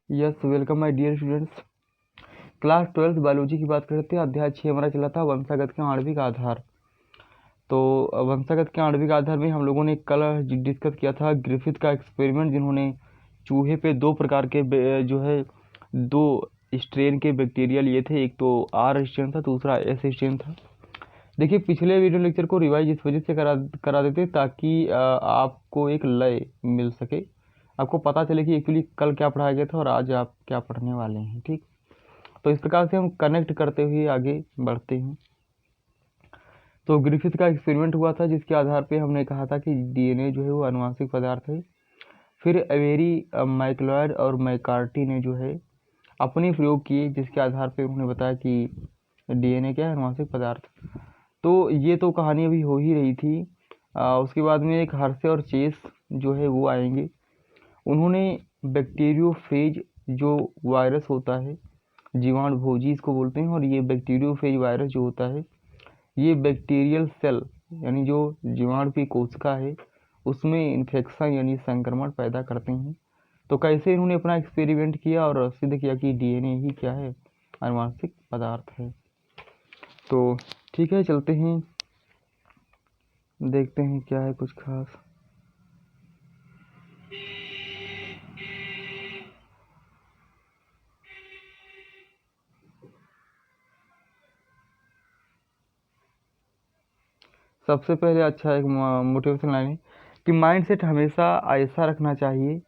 Yes, welcome my dear students. Class 12 biology की बात करते हैं। अध्याय 6 हमारा चला था वंशागत के आणविक आधार। तो वंशागत के आणविक आधार में हम लोगों ने कल डिस्कस किया था ग्रिफिथ का एक्सपेरिमेंट, जिन्होंने चूहे पे दो प्रकार के जो है दो स्ट्रेन के बैक्टीरिया लिए थे। एक तो आर स्ट्रेन था, दूसरा एस स्ट्रेन था। देखिए, पिछले वीडियो लेक्चर को रिवाइज इस वजह से करा देते ताकि आपको एक लय मिल सके, आपको पता चले कि एक्चुअली कल क्या पढ़ाया गया था और आज आप क्या पढ़ने वाले हैं। ठीक, तो इस प्रकार से हम कनेक्ट करते हुए आगे बढ़ते हैं। तो ग्रिफिथ का एक्सपेरिमेंट हुआ था, जिसके आधार पे हमने कहा था कि डीएनए जो है वो आनुवांशिक पदार्थ है। फिर एवेरी मैकलॉयड और मैकार्टी ने जो है अपने प्रयोग किए, जिसके आधार पे उन्होंने बताया कि डीएनए क्या है, आनुवांशिक पदार्थ। तो ये तो कहानी अभी हो ही रही थी। उसके बाद में एक हर्षे और चेस जो है वो आएंगे। उन्होंने बैक्टीरियोफेज जो वायरस होता है, जीवाणु भोजी इसको बोलते हैं, और ये बैक्टीरियोफेज वायरस जो होता है ये बैक्टीरियल सेल यानी जो जीवाणु की कोशिका है उसमें इन्फेक्शन यानी संक्रमण पैदा करते हैं। तो कैसे इन्होंने अपना एक्सपेरिमेंट किया और सिद्ध किया कि डीएनए ही क्या है, आनुवांशिक पदार्थ है। तो ठीक है, चलते हैं, देखते हैं क्या है कुछ खास। सबसे पहले अच्छा एक मोटिवेशन लाइन है कि माइंड सेट हमेशा ऐसा रखना चाहिए,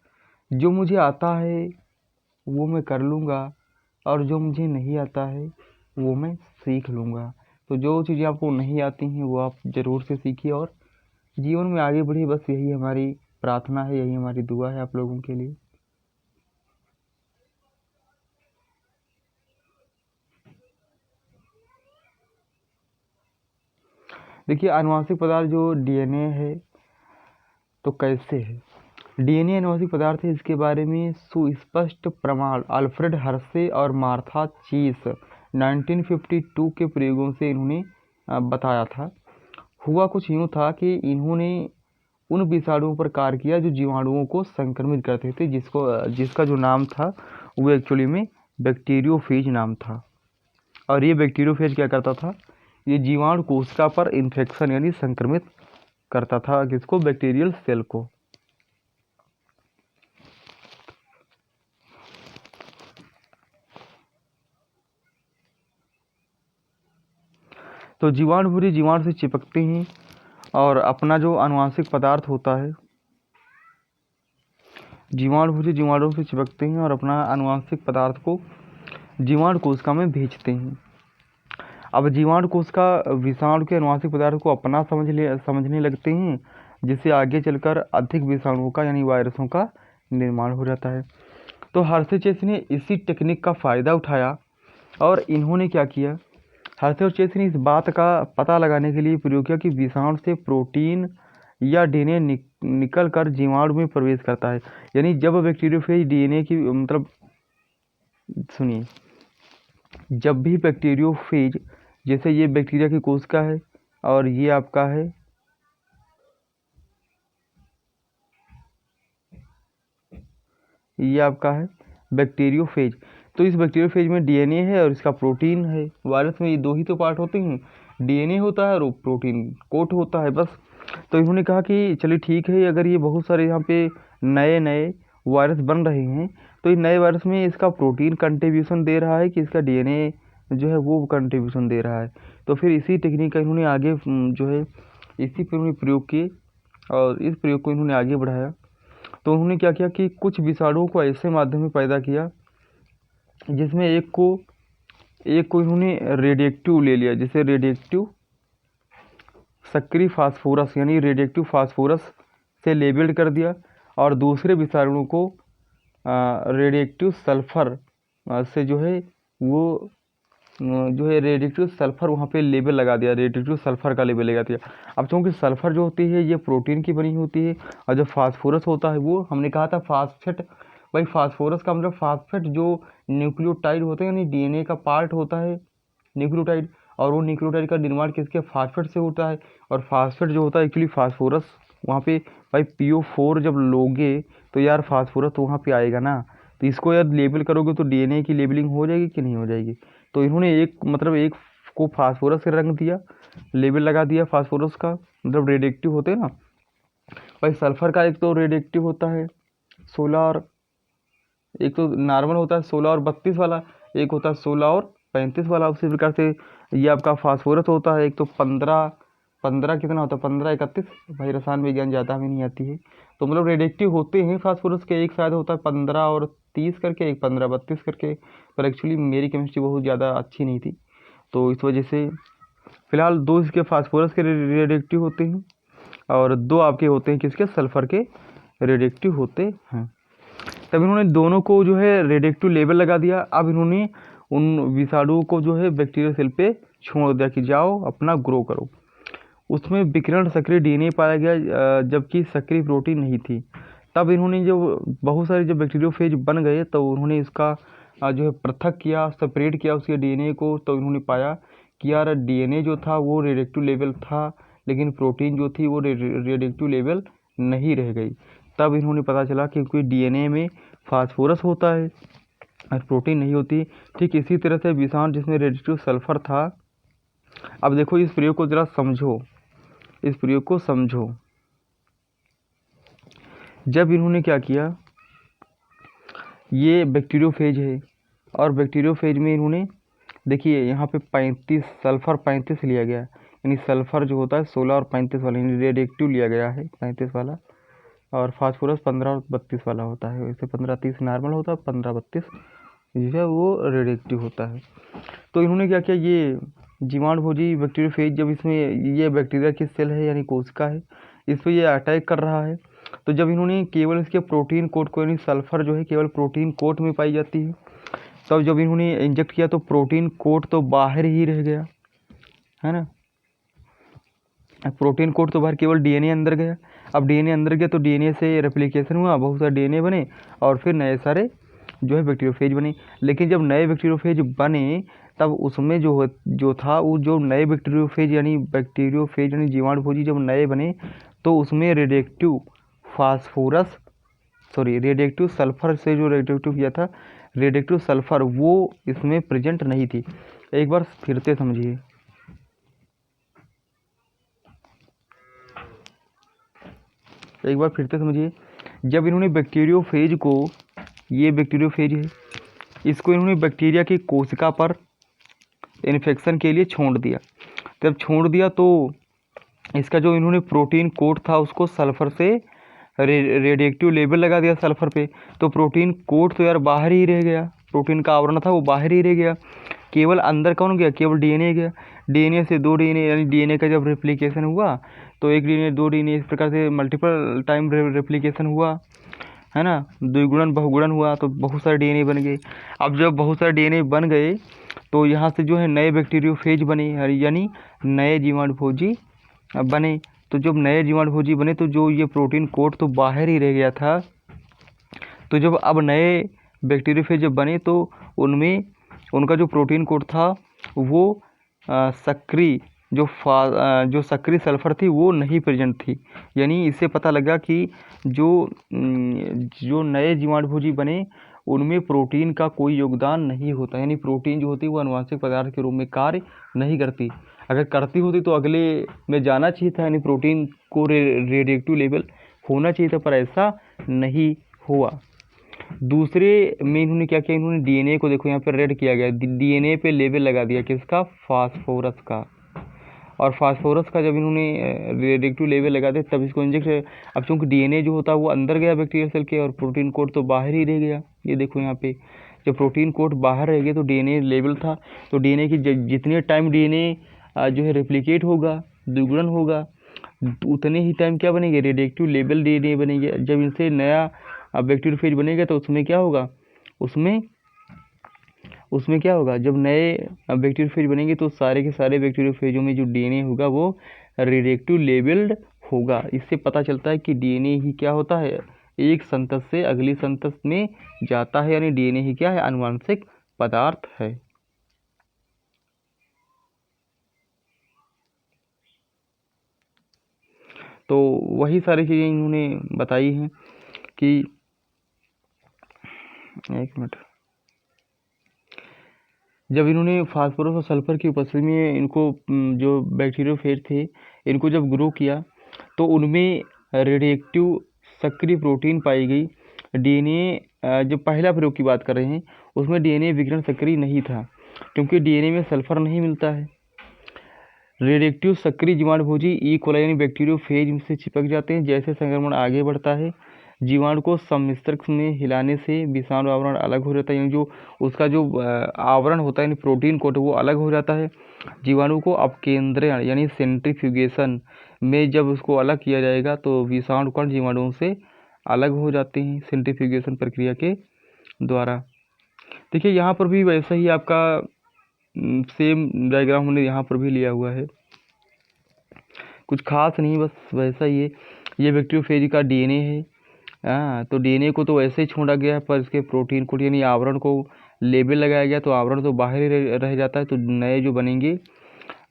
जो मुझे आता है वो मैं कर लूँगा और जो मुझे नहीं आता है वो मैं सीख लूँगा। तो जो चीज़ें आपको नहीं आती हैं वो आप ज़रूर से सीखिए और जीवन में आगे बढ़िए। बस यही हमारी प्रार्थना है, यही हमारी दुआ है आप लोगों के लिए। देखिए, आनुवांशिक पदार्थ जो डीएनए है तो कैसे है। डीएनए आनुवांशिक पदार्थ है, इसके बारे में सुस्पष्ट प्रमाण अल्फ्रेड हर्शे और मार्था चीस 1952 के प्रयोगों से इन्होंने बताया था। हुआ कुछ यूँ था कि इन्होंने उन विषाणुओं पर कार्य किया जो जीवाणुओं को संक्रमित करते थे, जिसका जो नाम था वो एक्चुअली में बैक्टीरियोफेज नाम था। और ये बैक्टीरियोफेज क्या करता था, ये जीवाणु कोशिका पर इन्फेक्शन यानी संक्रमित करता था, किसको, बैक्टीरियल सेल को। तो जीवाणु पूरी जीवाणु से चिपकते हैं और अपना जो आनुवांशिक पदार्थ होता है, जीवाणु पूरी जीवाणु से चिपकते हैं और अपना आनुवांशिक पदार्थ को जीवाणु कोशिका में भेजते हैं। अब जीवाणु कोशिका विषाणु के आनुवांशिक पदार्थ को अपना समझने लगते हैं, जिससे आगे चलकर अधिक विषाणुओं का यानी वायरसों का निर्माण हो जाता है। तो हर्शे चेस ने इसी टेक्निक का फ़ायदा उठाया और इन्होंने क्या किया, हर्शे और चेस ने इस बात का पता लगाने के लिए प्रयोग किया कि विषाणु से प्रोटीन या डीएनए निकल कर जीवाणु में प्रवेश करता है। यानी जब बैक्टीरियोफेज डीएनए की मतलब सुनिए, जब भी बैक्टीरियोफेज, जैसे ये बैक्टीरिया की कोशिका है और ये आपका है ये आपका है बैक्टीरियोफेज। तो इस बैक्टीरियोफेज में डीएनए है और इसका प्रोटीन है। वायरस में ये दो ही तो पार्ट होते हैं, डीएनए होता है और प्रोटीन कोट होता है, बस। तो इन्होंने कहा कि चलिए ठीक है, अगर ये बहुत सारे यहाँ पे नए नए वायरस बन रहे हैं तो इस नए वायरस में इसका प्रोटीन कंट्रीब्यूशन दे रहा है कि इसका डीएनए जो है वो कंट्रीब्यूशन दे रहा है। तो फिर इसी टेक्निक का इन्होंने आगे जो है इसी पर उन्होंने प्रयोग किए और इस प्रयोग को इन्होंने आगे बढ़ाया। तो उन्होंने क्या किया कि कुछ विषाणुओं को ऐसे माध्यम में पैदा किया जिसमें एक को इन्होंने रेडिएक्टिव ले लिया, जैसे रेडिएक्टिव सक्रिय फास्फोरस यानी रेडिएक्टिव फास्फोरस से लेबल्ड कर दिया, और दूसरे विषाणु को रेडिएक्टिव सल्फर से जो है वो जो है रेडिएक्टिव सल्फर वहाँ पे लेबल लगा दिया, रेडिएक्टिव सल्फर का लेबल लगा दिया। अब चूँकि सल्फर जो होती है ये प्रोटीन की बनी होती है और जो फास्फोरस होता है वो हमने कहा था फास्फेट। भाई फास्फोरस का मतलब फास्फेट जो न्यूक्लियोटाइड होते हैं यानी डीएनए का पार्ट होता है न्यूक्लियोटाइड, और वो न्यूक्लियोटाइड का निर्माण किसके, फास्फेट से होता है। और फास्फेट जो होता है एक्चुअली फास्फोरस वहाँ पे भाई PO4 जब लोगे तो यार फास्फोरस तो वहाँ पे आएगा ना। तो इसको यार लेबल करोगे तो डीएनए की लेबलिंग हो जाएगी कि नहीं हो जाएगी। तो इन्होंने एक को फास्फोरस से रंग दिया, लेबल लगा दिया फास्फोरस का, मतलब रेडिएक्टिव होते हैं ना भाई। सल्फर का एक तो रेडिएक्टिव होता है 16 और एक तो नॉर्मल होता है 16 और 32 वाला, एक होता है 16 और 35 वाला। उसी प्रकार से ये आपका फास्फोरस होता है, एक तो 15 कितना होता है 15 31, भाई रसायन विज्ञान ज़्यादा हमें नहीं आती है। तो मतलब रेडिएक्टिव होते हैं फास्फोरस के, एक शायद होता है 15 और 30 करके, एक 15 32 करके। पर एक्चुअली मेरी केमिस्ट्री बहुत ज़्यादा अच्छी नहीं थी, तो इस वजह से फिलहाल 2 इसके फास्फोरस के रेडिएक्टिव होते हैं और 2 आपके होते हैं किसके, सल्फर के रेडिएक्टिव होते हैं। तब इन्होंने दोनों को जो है रेडिएक्टिव लेबल लगा दिया। अब इन्होंने उन विषाणुओं को जो है बैक्टीरियल सेल पे छोड़ दिया कि जाओ अपना ग्रो करो। उसमें विकिरण सक्रिय डीएनए पाया गया, जबकि सक्रिय प्रोटीन नहीं थी। तब इन्होंने जो बहुत सारे जो बैक्टीरियोफेज बन गए तो उन्होंने इसका जो है पृथक किया, सेपरेट किया उसके डीएनए को। तो इन्होंने पाया कि यार डीएनए जो था वो रेडिएक्टिव लेवल था, लेकिन प्रोटीन जो थी वो रेडिएक्टिव लेवल नहीं रह गई। तब इन्होंने पता चला कि क्योंकि डीएनए में फास्फोरस होता है और प्रोटीन नहीं होती। ठीक इसी तरह से विषाणु जिसमें रेडिएक्टिव सल्फर था। अब देखो इस प्रयोग को ज़रा समझो, इस प्रयोग को समझो। जब इन्होंने क्या किया, ये बैक्टीरियोफेज है और बैक्टीरियोफेज में इन्होंने देखिए यहाँ पे 35 सल्फर 35 लिया गया, यानी सल्फर जो होता है 16 और 35 वाला, यानी रेडिएक्टिव लिया गया है 35 वाला, और फास्फोरस 15 और 32 वाला होता है। वैसे 15-30 नॉर्मल होता है, 15-32 जो है वो रेडिएक्टिव होता है। तो इन्होंने क्या किया, ये जीवाणुभोजी बैक्टीरियोफेज जब इसमें ये बैक्टीरिया की सेल है यानी कोशिका है, इस पर ये अटैक कर रहा है। तो जब इन्होंने केवल इसके प्रोटीन कोट को, यानी सल्फर जो है केवल प्रोटीन कोट में पाई जाती है, तब जब इन्होंने इंजेक्ट किया तो प्रोटीन कोट तो बाहर ही रह गया, है ना। प्रोटीन कोट तो बाहर, केवल डीएनए अंदर गया। अब डीएनए अंदर गया तो डीएनए से रेप्लिकेशन हुआ, बहुत सारे डीएनए बने और फिर नए सारे जो है बैक्टीरियोफेज बने। लेकिन जब नए बैक्टीरियोफेज बने तब उसमें जो था वो जो नए बैक्टीरियोफेज यानी जीवाणुभोजी जब नए बने तो उसमें रेडिएक्टिव सल्फर से जो रेडिएक्टिव किया था, रेडिएक्टिव सल्फर वो इसमें प्रेजेंट नहीं थी। एक बार फिर से समझिए, जब इन्होंने बैक्टीरियोफेज को, ये बैक्टीरियोफेज है, इसको इन्होंने बैक्टीरिया की कोशिका पर इन्फेक्शन के लिए छोड़ दिया। जब छोड़ दिया तो इसका जो इन्होंने प्रोटीन कोट था उसको सल्फर से रेडिएक्टिव लेबल लगा दिया सल्फर पे। तो प्रोटीन कोट तो यार बाहर ही रह गया, प्रोटीन का आवरण था वो बाहर ही रह गया। केवल अंदर कौन गया, केवल डीएनए गया। डीएनए से 2 डीएनए, यानी डीएनए का जब रेप्लिकेशन हुआ तो 1 डीएनए 2 डीएनए, इस प्रकार से मल्टीपल टाइम रेप्लिकेशन हुआ, है ना, द्विगुणन बहुगुणन हुआ तो बहुत सारे डीएनए बन गए। अब जब बहुत सारे डीएनए बन गए तो यहाँ से जो है नए बैक्टीरियोफेज बने, यानी नए जीवाणुभोजी बने। तो जब नए जीवाणुभोजी बने तो जो ये प्रोटीन कोट तो बाहर ही रह गया था, तो जब अब नए बैक्टीरियोफेज जब बने तो उनमें उनका जो प्रोटीन कोट था वो सक्रिय जो सक्रिय सल्फर थी वो नहीं प्रेजेंट थी। यानी इससे पता लगा कि जो नए जीवाणुभोजी बने उनमें प्रोटीन का कोई योगदान नहीं होता, यानी प्रोटीन जो होती है वो आनुवंशिक पदार्थ के रूप में कार्य नहीं करती। अगर करती होती तो अगले में जाना चाहिए था, यानी प्रोटीन को रेडिएक्टिव लेवल होना चाहिए था, पर ऐसा नहीं हुआ। दूसरे में इन्होंने क्या किया, इन्होंने डीएनए को, देखो यहाँ पर रेड किया गया, डीएनए पे लेबल लगा दिया किसका, फास्फोरस का। और फास्फोरस का जब इन्होंने रेडिएक्टिव लेवल लगा दिया तब इसको इंजेक्ट। अब चूँकि डीएनए जो होता है वो अंदर गया बैक्टीरियल सेल के और प्रोटीन कोड तो बाहर ही रह गया। ये देखो यहाँ पे जब प्रोटीन कोड बाहर रह गया तो डीएनए लेवल था, तो डीएनए की जितने टाइम डीएनए जो है रेप्लिकेट होगा, द्विगुणन होगा, उतने ही टाइम क्या बनेंगे, रेडिएक्टिव लेबल डीएनए बनेंगे। जब इनसे नया बैक्टीरियोफेज बनेगा तो उसमें क्या होगा, उसमें क्या होगा, जब नए बैक्टीरियोफेज बनेंगे तो सारे के सारे बैक्टीरियोफेजों में जो डीएनए होगा वो रेडिएक्टिव लेबल्ड होगा। इससे पता चलता है कि डीएनए ही क्या होता है, एक संतत से अगली संतत में जाता है, यानी डीएनए ही क्या है, आनुवंशिक पदार्थ है। तो वही सारी चीज़ें इन्होंने बताई हैं कि एक मिनट। जब इन्होंने फास्फोरस और सल्फर की उपस्थिति में इनको जो बैक्टीरियोफेज थे इनको जब ग्रो किया तो उनमें रेडिएक्टिव सक्रिय प्रोटीन पाई गई। डीएनए जो पहला प्रयोग की बात कर रहे हैं उसमें डीएनए विकिरण सक्रिय नहीं था क्योंकि डीएनए में सल्फर नहीं मिलता है। रेडिएक्टिव सक्रिय जीवाणुभोजी ई कोलाई यानी बैक्टीरियोफेज से चिपक जाते हैं। जैसे संक्रमण आगे बढ़ता है जीवाणु को सम्मिश्रक में हिलाने से विषाणु आवरण अलग हो जाता है, यानी जो उसका जो आवरण होता है यानी प्रोटीन कोट वो अलग हो जाता है। जीवाणु को अपकेंद्रण यानी सेंट्रीफ्यूगेशन में जब उसको अलग किया जाएगा तो विषाणु कण जीवाणुओं से अलग हो जाते हैं सेंट्रीफ्यूगेशन प्रक्रिया के द्वारा। देखिए यहाँ पर भी वैसा ही आपका सेम डायग्राम हमने यहाँ पर भी लिया हुआ है, कुछ खास नहीं, बस वैसा ही है। ये बैक्टीरियोफेज का डीएनए है। तो डीएनए को तो वैसे ही छोड़ा गया है पर इसके प्रोटीन को यानी आवरण को लेबल लगाया गया तो आवरण तो बाहर ही रह जाता है। तो नए जो बनेंगे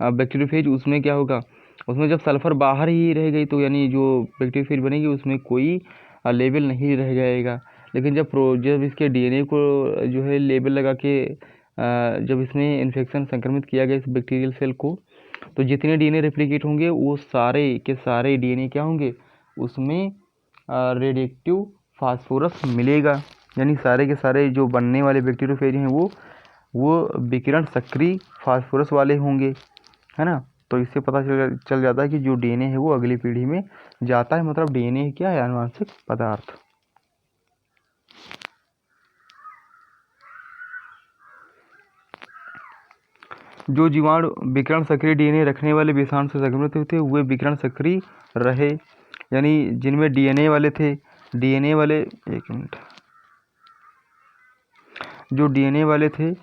बैक्टीरियोफेज उसमें क्या होगा, उसमें जब सल्फर बाहर ही रह गई तो यानी जो बैक्टीरियोफेज बनेगी उसमें कोई लेबल नहीं रह जाएगा। लेकिन जब इसके डीएनए को जो है लेबल लगा के जब इसमें इन्फेक्शन संक्रमित किया गया इस बैक्टीरियल सेल को तो जितने डीएनए रेप्लिकेट होंगे वो सारे के सारे डीएनए क्या होंगे, उसमें रेडिएक्टिव फास्फोरस मिलेगा। यानी सारे के सारे जो बनने वाले बैक्टीरियोफेज हैं वो विकिरण सक्रिय फास्फोरस वाले होंगे, है ना। तो इससे पता चल जाता है कि जो डीएनए है वो अगली पीढ़ी में जाता है। मतलब डीएनए क्या है, आनुवंशिक पदार्थ। जो जीवाणु विकिरण सक्रिय डीएनए रखने वाले विषाणु से संक्रमित हुए थे वे विकिरण सक्रिय रहे, यानी जिनमें डीएनए वाले थे, डीएनए वाले एक मिनट, जो डीएनए वाले थे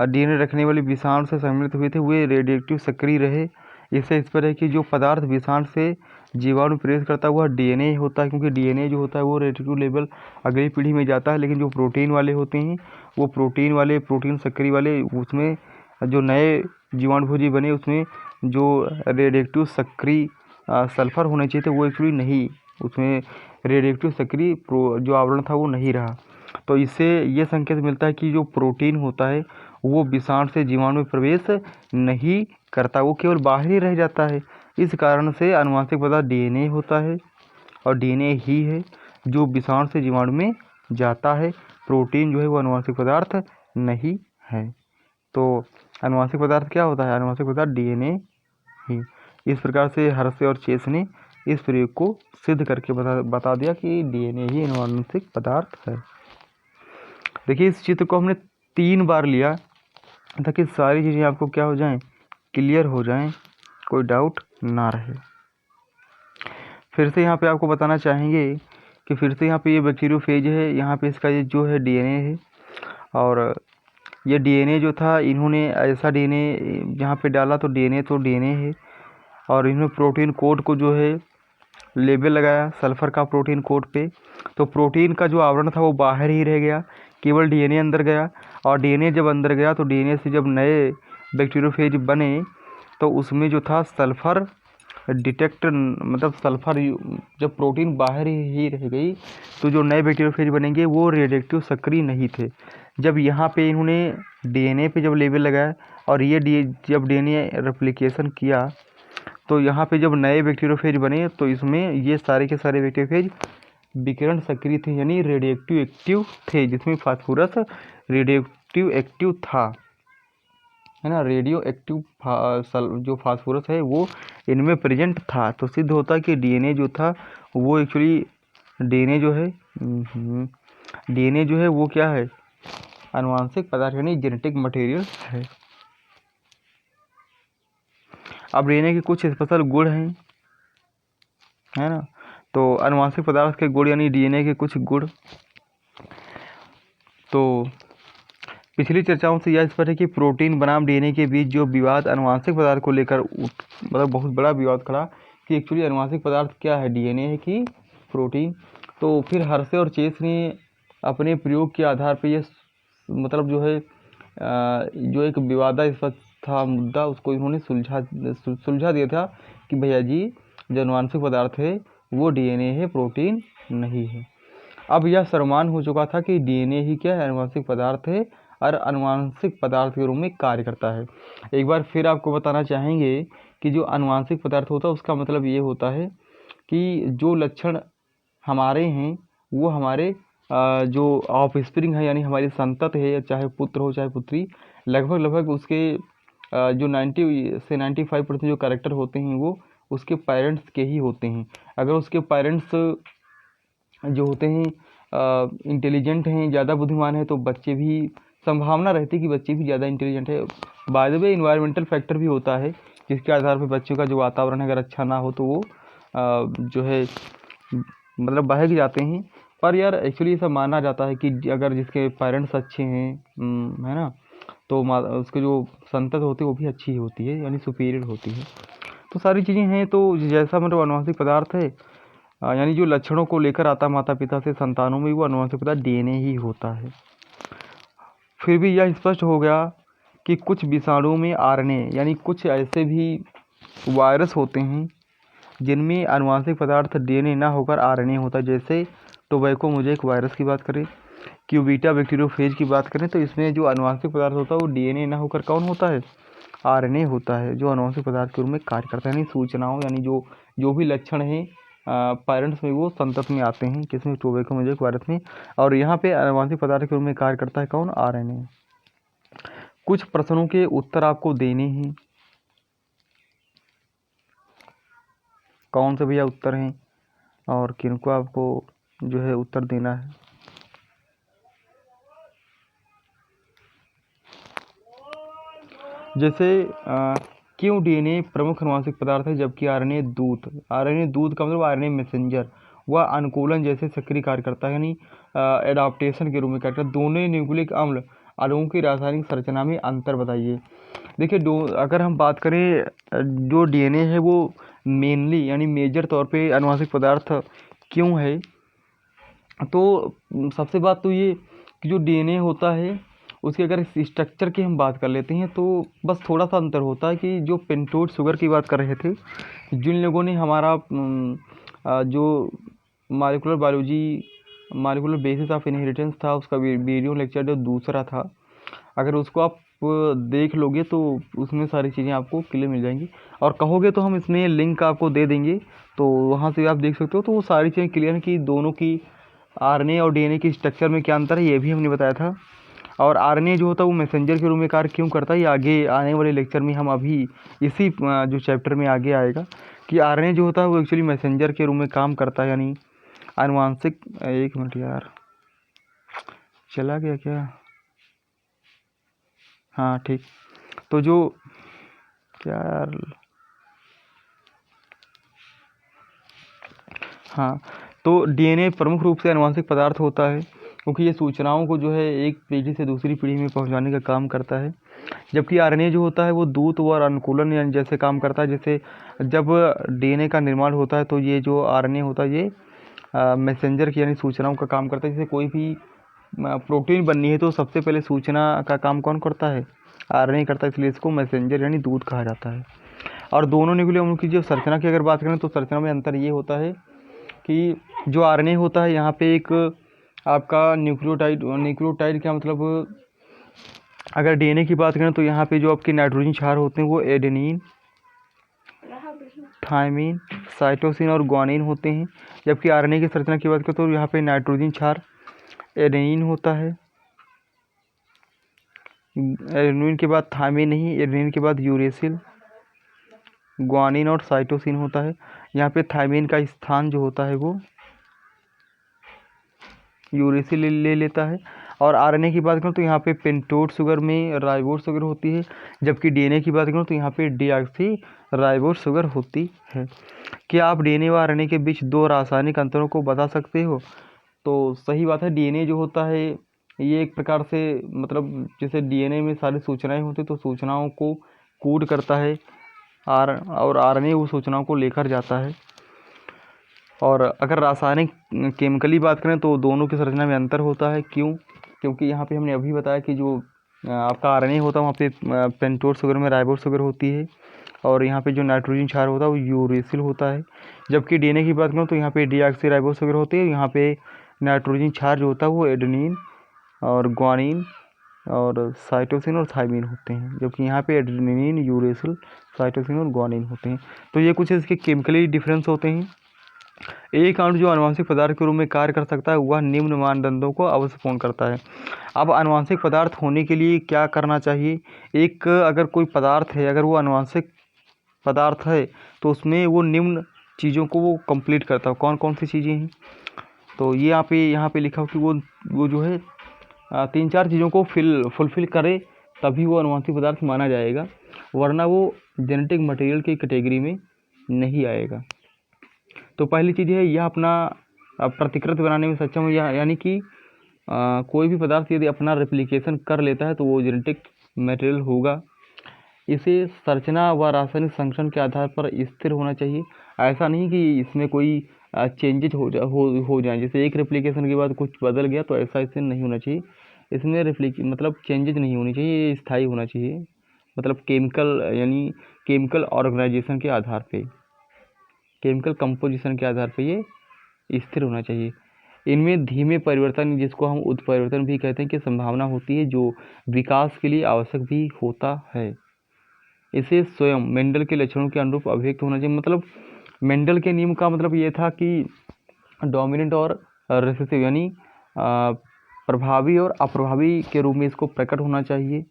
डीएनए रखने वाले विषाणु से संक्रमित हुए थे वे रेडिएक्टिव सक्रिय रहे। इससे इस पर है कि जो पदार्थ विषाणु से जीवाणु प्रेरित करता है वह डीएनए होता है, क्योंकि डीएनए जो होता है वो रेडिएक्टिव लेवल अगली पीढ़ी में जाता है। लेकिन जो प्रोटीन वाले होते हैं वो प्रोटीन सक्रिय वाले उसमें जो नए जीवाणुभोजी बने उसमें जो रेडिएक्टिव सक्रिय सल्फर होने चाहिए थे वो एक्चुअली नहीं, उसमें रेडिएक्टिव सक्रिय जो आवरण था वो नहीं रहा। तो इससे ये संकेत मिलता है कि जो प्रोटीन होता है वो विषाणु से जीवाणु में प्रवेश नहीं करता, वो केवल बाहर ही रह जाता है। इस कारण से आनुवंशिक पदार्थ डीएनए होता है और डीएनए ही है जो विषाणु से जीवाणु में जाता है। प्रोटीन जो है वो आनुवंशिक पदार्थ नहीं है। तो आनुवंशिक पदार्थ क्या होता है, आनुवंशिक पदार्थ डीएनए ही। इस प्रकार से हर्षे और चेस ने इस प्रयोग को सिद्ध करके बता दिया कि डीएनए ही आनुवंशिक पदार्थ है। देखिए इस चित्र को हमने 3 बार लिया ताकि सारी चीज़ें आपको क्या हो जाएं, क्लियर हो जाएं, कोई डाउट ना रहे। फिर से यहाँ पे आपको बताना चाहेंगे कि फिर से यहाँ पे ये बैक्टीरियोफेज है, यहाँ पे इसका ये जो है डीएनए है और ये डीएनए जो था इन्होंने ऐसा डीएनए जहाँ पे डाला तो डीएनए है और इन्होंने प्रोटीन कोड को जो है लेबल लगाया सल्फर का प्रोटीन कोड पे। तो प्रोटीन का जो आवरण था वो बाहर ही रह गया, केवल डीएनए अंदर गया और डीएनए जब अंदर गया तो डीएनए से जब नए बैक्टीरियोफेज बने तो उसमें जो था सल्फर डिटेक्ट मतलब सल्फर जब प्रोटीन बाहर ही रह गई तो जो नए बैक्टीरियोफेज बनेंगे वो रेडिएक्टिव सक्रिय नहीं थे। जब यहाँ पे इन्होंने डीएनए पे जब लेबल लगाया और ये जब डीएनए रेप्लिकेशन किया तो यहाँ पे जब नए बैक्टीरियोफेज बने तो इसमें ये सारे के सारे बैक्टीरियोफेज विकिरण सक्रिय थे यानी रेडिएक्टिव एक्टिव थे, जिसमें फास्फोरस रेडिएक्टिव एक्टिव था, है ना। रेडियो एक्टिव जो फास्फोरस है वो इनमें प्रेजेंट था। तो सिद्ध होता है कि डीएनए जो था वो एक्चुअली डीएनए जो है वो क्या है, आनुवंशिक पदार्थ यानी जेनेटिक मटेरियल है। अब डीएनए के कुछ स्पेशल गुण हैं, है ना। तो आनुवंशिक पदार्थ के गुण यानी डीएनए के कुछ गुण, तो पिछली चर्चाओं से यह स्पष्ट है कि प्रोटीन बनाम डीएनए के बीच जो विवाद आनुवंशिक पदार्थ को लेकर मतलब बहुत बड़ा विवाद खड़ा कि एक्चुअली आनुवंशिक पदार्थ क्या है, डीएनए है कि प्रोटीन। तो फिर हर्षे और चेस ने अपने प्रयोग के आधार पर यह मतलब जो है जो एक विवादास्पद था मुद्दा उसको इन्होंने सुलझा दिया था कि भैया जी जो आनुवंशिक पदार्थ है वो डीएनए है, प्रोटीन नहीं है। अब यह सर्वमान्य हो चुका था कि डीएनए ही क्या है, आनुवंशिक पदार्थ है और आनुवंशिक पदार्थ के रूप में कार्य करता है। एक बार फिर आपको बताना चाहेंगे कि जो आनुवंशिक पदार्थ होता है उसका मतलब ये होता है कि जो लक्षण हमारे हैं वो हमारे जो ऑफस्प्रिंग है यानी हमारी संतत है, चाहे पुत्र हो चाहे पुत्री, लगभग उसके जो 90 से 95% जो कैरेक्टर होते हैं वो उसके पेरेंट्स के ही होते हैं। अगर उसके पेरेंट्स जो होते हैं इंटेलिजेंट हैं, ज़्यादा बुद्धिमान है, तो बच्चे भी संभावना रहती है कि बच्चे भी ज़्यादा इंटेलिजेंट है। By the way environmental factor भी होता है जिसके आधार पर बच्चों का जो वातावरण अगर अच्छा ना हो तो वो जो है मतलब बहक जाते हैं। पर यार एक्चुअली ये सब माना जाता है कि अगर जिसके पेरेंट्स अच्छे हैं है ना, तो उसके जो संतत होती है वो भी अच्छी होती है यानी सुपीरियर होती है। तो सारी चीज़ें हैं। तो जैसा मतलब आनुवंशिक पदार्थ है यानी जो लक्षणों को लेकर आता माता पिता से संतानों में, वो आनुवंशिक पदार्थ डीएनए ही होता है। फिर भी यह स्पष्ट हो गया कि कुछ विषाणुओं में आरएनए यानी कुछ ऐसे भी वायरस होते हैं जिनमें आनुवंशिक पदार्थ डीएनए ना होकर आरएनए होता है। जैसे टोबैको मोज़ेक वायरस की बात करें, क्यूबिटा बैक्टीरियोफेज की बात करें, तो इसमें जो आनुवंशिक पदार्थ होता है वो डीएनए ना होकर कौन होता है, आरएनए होता है, जो आनुवंशिक पदार्थ के रूप में कार्य करता है। यानी सूचनाओं यानी जो भी लक्षण हैं पेरेंट्स में वो संतत में आते हैं, किसमें, टोबैको मोज़ेक वायरस में। और यहाँ पे आनुवंशिक पदार्थ के रूप में कार्य करता है कौन, आरएनए। कुछ प्रश्नों के उत्तर आपको देने हैं। कौन से भैया उत्तर हैं और किनको आपको जो है उत्तर देना है। जैसे क्यों डीएनए प्रमुख आनुवंशिक पदार्थ है जबकि आरएनए दूत। आरएनए दूत का मतलब आरएनए मैसेंजर, वह अनुकूलन जैसे सक्रिय कार्य करता है यानी एडाप्टेशन के रूप में कार्य करता है। दोनों न्यूक्लिक अम्ल अणुओं की रासायनिक संरचना में अंतर बताइए। देखिए अगर हम बात करें जो डीएनए है वो मेनली यानी मेजर तौर पे आनुवंशिक पदार्थ क्यों है, तो सबसे बात तो ये कि जो डीएनए होता है उसके अगर स्ट्रक्चर की हम बात कर लेते हैं तो बस थोड़ा सा अंतर होता है कि जो पेंटोज शुगर की बात कर रहे थे, जिन लोगों ने हमारा जो molecular biology molecular basis of inheritance था उसका वीडियो लेक्चर जो दूसरा था, अगर उसको आप देख लोगे तो उसमें सारी चीज़ें आपको क्लियर मिल जाएंगी। और कहोगे तो हम इसमें लिंक आपको दे देंगे, तो वहाँ से आप देख सकते हो। तो वो सारी चीज़ें क्लियर हैं कि दोनों की आरएनए और डीएनए की स्ट्रक्चर में क्या अंतर है, ये भी हमने बताया था। और आरएनए जो होता है वो मैसेंजर के रूप में कार्य क्यों करता है, ये आगे आने वाले लेक्चर में हम अभी इसी जो चैप्टर में आगे आएगा कि आरएनए जो होता है वो एक्चुअली मैसेंजर के रूप में काम करता है यानी आनुवंशिक। एक मिनट यार, चला गया क्या, हाँ ठीक। तो जो क्या यार, हाँ, तो डीएनए प्रमुख रूप से आनुवंशिक पदार्थ होता है क्योंकि ये सूचनाओं को जो है एक पीढ़ी से दूसरी पीढ़ी में पहुंचाने का काम करता है। जबकि आरएनए जो होता है वो दूत और अनुकूलन यानी जैसे काम करता है। जैसे जब डीएनए का निर्माण होता है तो ये जो आरएनए होता है ये मैसेंजर की यानी सूचनाओं का काम करता है। जैसे कोई भी प्रोटीन बननी है तो सबसे पहले सूचना का काम कौन करता है, आरएनए करता है, इसलिए इसको मैसेंजर यानी दूत कहा जाता है। और दोनों न्यूक्लियर अणु की जो संरचना की अगर बात करें तो संरचना में अंतर ये होता है कि जो आरएनए होता है यहाँ पे एक आपका न्यूक्लियोटाइड क्या मतलब, अगर डीएनए की बात करें तो यहाँ पे जो आपके नाइट्रोजन क्षार होते हैं वो एडेनिन, थायमिन, साइटोसिन और ग्वानिन होते हैं। जबकि आरएनए की संरचना की बात करें तो यहाँ पे नाइट्रोजन क्षार एडेनिन होता है, एडेनिन के बाद थायमिन नहीं, एडेनिन के बाद यूरेसिल, ग्वानिन और साइटोसिन होता है। यहाँ पे थायमिन का स्थान जो होता है वो यूरेसिल ले लेता है। और आरएनए की बात करूँ तो यहाँ पे पेंटोज शुगर में राइबोज शुगर होती है, जबकि डीएनए की बात करूँ तो यहाँ पे डीऑक्सी राइबोज शुगर होती है। क्या आप डीएनए व आरएनए के बीच दो रासायनिक अंतरों को बता सकते हो, तो सही बात है। डीएनए जो होता है ये एक प्रकार से मतलब जैसे डीएनए में सारी सूचनाएं होती तो सूचनाओं को कोड करता है और आरएनए वो सूचनाओं को लेकर जाता है। और अगर रासायनिक केमिकली बात करें तो दोनों की संरचना में अंतर होता है। क्यों, क्योंकि यहाँ पे हमने अभी बताया कि जो आपका आरएनए होता है वहाँ पे पेंटोज शुगर में राइबोज शुगर होती है और यहाँ पे जो नाइट्रोजन क्षार होता है वो यूरेसिल होता है। जबकि डीएनए की बात करूँ तो यहाँ पे डीऑक्सी राइबोज शुगर होती है, यहाँ पे नाइट्रोजन क्षार जो होता है वो एडेनिन और ग्वानिन और साइटोसिन और थाइमिन होते हैं, जबकि यहाँ पे एडेनिन, यूरेसिल, साइटोसिन और ग्वानिन होते हैं। तो ये कुछ इसके केमिकली डिफरेंस होते हैं। एक अणु जो आनुवंशिक पदार्थ के रूप में कार्य कर सकता है वह निम्न मानदंडों को अवश्य पूर्ण करता है। अब आनुवंशिक पदार्थ होने के लिए क्या करना चाहिए? एक अगर कोई पदार्थ है, अगर वो आनुवंशिक पदार्थ है तो उसमें वो निम्न चीज़ों को वो कंप्लीट करता है। कौन कौन सी चीज़ें हैं? तो ये यहाँ पे लिखा हो कि वो जो है 3-4 चीज़ों को फुलफ़िल करे, तभी वो आनुवंशिक पदार्थ माना जाएगा, वरना वो जेनेटिक मटेरियल की कैटेगरी में नहीं आएगा। तो पहली चीज़ है यह अपना प्रतिकृति बनाने में सक्षम हो, यानी कि कोई भी पदार्थ यदि अपना रेप्लिकेशन कर लेता है तो वो जेनेटिक मटेरियल होगा। इसे संरचना व रासायनिक संगठन के आधार पर स्थिर होना चाहिए। ऐसा नहीं कि इसमें कोई चेंजेज हो जाए, जैसे एक रेप्लिकेशन के बाद कुछ बदल गया, तो ऐसा इसमें नहीं होना चाहिए। इसमें मतलब चेंजेज नहीं होनी चाहिए, ये स्थायी होना चाहिए, मतलब केमिकल यानी केमिकल ऑर्गेनाइजेशन के आधार पे, केमिकल कंपोजिशन के आधार पे ये स्थिर होना चाहिए। इनमें धीमे परिवर्तन, जिसको हम उत्परिवर्तन भी कहते हैं, की संभावना होती है, जो विकास के लिए आवश्यक भी होता है। इसे स्वयं मेंडल के लक्षणों के अनुरूप अभिव्यक्त होना चाहिए। मतलब मेंडल के नियम का मतलब ये था कि डोमिनेंट और रिसेसिव, यानी प्रभावी और अप्रभावी के रूप में इसको प्रकट होना चाहिए।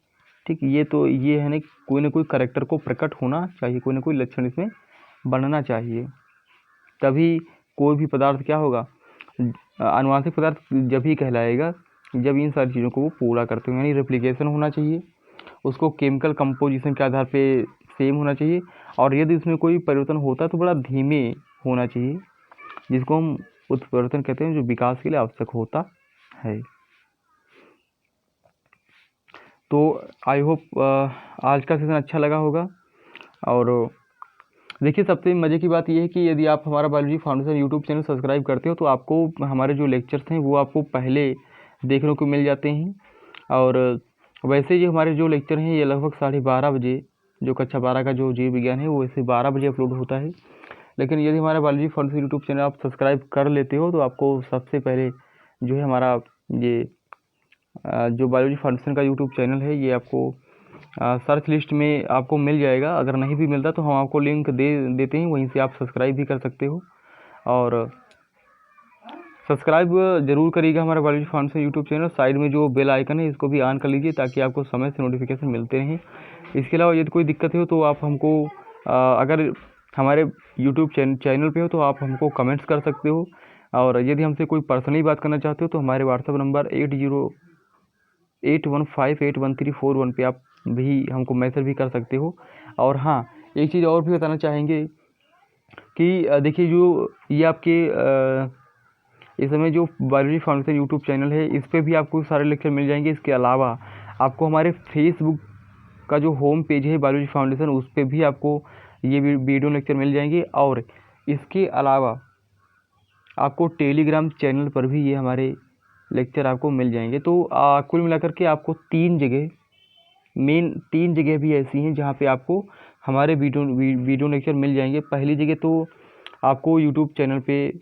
ठीक, ये है ना कोई कैरेक्टर को प्रकट होना चाहिए, कोई ना कोई लक्षण इसमें बनना चाहिए, तभी कोई भी पदार्थ क्या होगा, आनुवंशिक पदार्थ जब ही कहलाएगा जब इन सारी चीज़ों को वो पूरा करते हो। यानी रेप्लिकेशन होना चाहिए, उसको केमिकल कंपोजिशन के आधार पे सेम होना चाहिए, और यदि उसमें कोई परिवर्तन होता है तो बड़ा धीमे होना चाहिए, जिसको हम उत्परिवर्तन कहते हैं, जो विकास के लिए आवश्यक होता है। तो आई होप आज का सेशन अच्छा लगा होगा। और देखिए, सबसे मज़े की बात यह है कि यदि आप हमारा biology foundation YouTube channel subscribe करते हो तो आपको हमारे जो लेक्चर्स हैं वो आपको पहले देखने को मिल जाते हैं। और वैसे ये हमारे जो लेक्चर हैं ये लगभग 12:30 बजे, जो कक्षा 12 का जो जीव विज्ञान है वो वैसे 12 बजे अपलोड होता है। लेकिन यदि हमारा बायोलॉजी फाउंडेशन यूट्यूब चैनल आप सब्सक्राइब कर लेते हो तो आपको सबसे पहले जो है हमारा ये जो बायोलॉजी फाउंडेशन का यूट्यूब चैनल है ये आपको सर्च लिस्ट में आपको मिल जाएगा। अगर नहीं भी मिलता तो हम आपको लिंक देते हैं, वहीं से आप सब्सक्राइब भी कर सकते हो। और सब्सक्राइब जरूर करिएगा हमारा biology foundation YouTube channel. Side में जो बेल आइकन है इसको भी ऑन कर लीजिए, ताकि आपको समय से नोटिफिकेशन मिलते रहें। इसके अलावा यदि कोई दिक्कत हो तो आप हमको अगर हमारे यूट्यूब चैनल पे हो तो आप हमको कमेंट्स कर सकते हो। और यदि हमसे कोई पर्सनली बात करना चाहते हो तो हमारे व्हाट्सएप नंबर 8081581341 पे आप भी हमको मैसेज भी कर सकते हो। और हाँ, एक चीज़ और भी बताना चाहेंगे कि देखिए, जो ये आपके इस समय जो बायोलॉजी फाउंडेशन यूट्यूब चैनल है इस पर भी आपको सारे लेक्चर मिल जाएंगे। इसके अलावा आपको हमारे फेसबुक का जो होम पेज है बायोलॉजी फाउंडेशन, उस पर भी आपको ये वीडियो लेक्चर मिल जाएंगे। और इसके अलावा आपको टेलीग्राम चैनल पर भी ये हमारे लेक्चर आपको मिल जाएंगे। तो कुल मिलाकर के आपको 3 जगह भी ऐसी हैं जहाँ पे आपको हमारे वीडियो लेक्चर मिल जाएंगे। पहली जगह तो आपको यूट्यूब चैनल पे,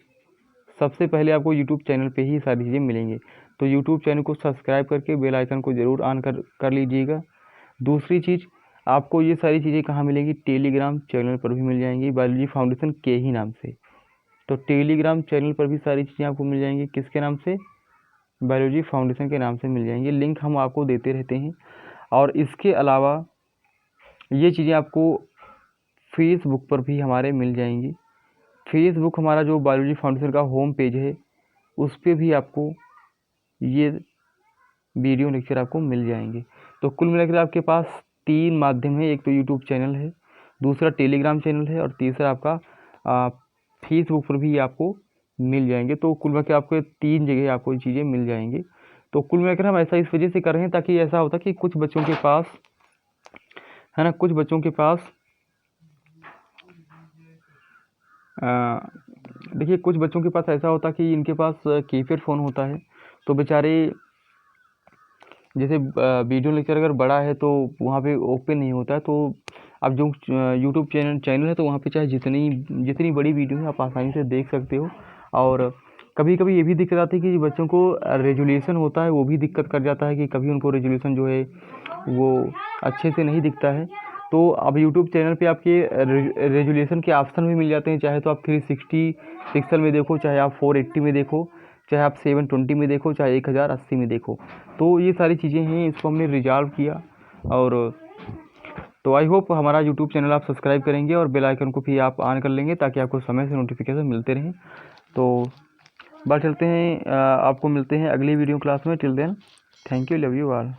सबसे पहले आपको यूट्यूब चैनल पे ही सारी चीज़ें मिलेंगी। तो यूट्यूब चैनल को सब्सक्राइब करके बेल आइकन को ज़रूर ऑन कर लीजिएगा। दूसरी चीज़, आपको ये सारी चीज़ें कहाँ मिलेंगी, टेलीग्राम चैनल पर भी मिल जाएंगी बायोलॉजी फाउंडेशन के ही नाम से। तो टेलीग्राम चैनल पर भी सारी चीज़ें आपको मिल जाएंगी, किसके नाम से, बायोलॉजी फाउंडेशन के नाम से मिल जाएंगी। लिंक हम आपको देते रहते हैं। और इसके अलावा ये चीज़ें आपको फेसबुक पर भी हमारे मिल जाएंगी। फेसबुक हमारा जो बायोलॉजी फाउंडेशन का होम पेज है उस पर भी आपको ये वीडियो लेक्चर आपको मिल जाएंगे। तो कुल मिलाकर आपके पास 3 माध्यम है, एक तो यूट्यूब चैनल है, दूसरा टेलीग्राम चैनल है, और तीसरा आपका फेसबुक पर भी आपको मिल जाएंगे। तो कुल मिलाकर आपको 3 जगह आपको ये चीज़ें मिल जाएंगी। तो कुल मिलाकर हम ऐसा इस वजह से कर रहे हैं ताकि ऐसा होता कि कुछ बच्चों के पास है ना, कुछ बच्चों के पास देखिए, कुछ बच्चों के पास ऐसा होता कि इनके पास कीपैड फ़ोन होता है, तो बेचारे जैसे वीडियो लेक्चर अगर बड़ा है तो वहाँ पे ओपन नहीं होता है। तो अब जो यूट्यूब चैनल है तो वहाँ पे चाहे जितनी बड़ी वीडियो है आप आसानी से देख सकते हो। और कभी कभी ये भी दिक्कत आती है कि बच्चों को रेजुलेशन होता है, वो भी दिक्कत कर जाता है कि कभी उनको रेजुलेशन जो है वो अच्छे से नहीं दिखता है। तो अब यूट्यूब चैनल पे आपके रेजुलेशन के ऑप्शन भी मिल जाते हैं, चाहे तो आप 360 पिक्सल में देखो, चाहे आप 480 में देखो, चाहे आप 720 में देखो, चाहे 1080 में देखो। तो ये सारी चीज़ें हैं, इसको हमने रिजॉल्व किया। और तो आई होप हमारा यूट्यूब चैनल आप सब्सक्राइब करेंगे और बेल आइकन को भी आप ऑन कर लेंगे ताकि आपको समय से नोटिफिकेशन मिलते रहें। तो बात चलते हैं, आपको मिलते हैं अगली वीडियो क्लास में। Till then thank you, love you all.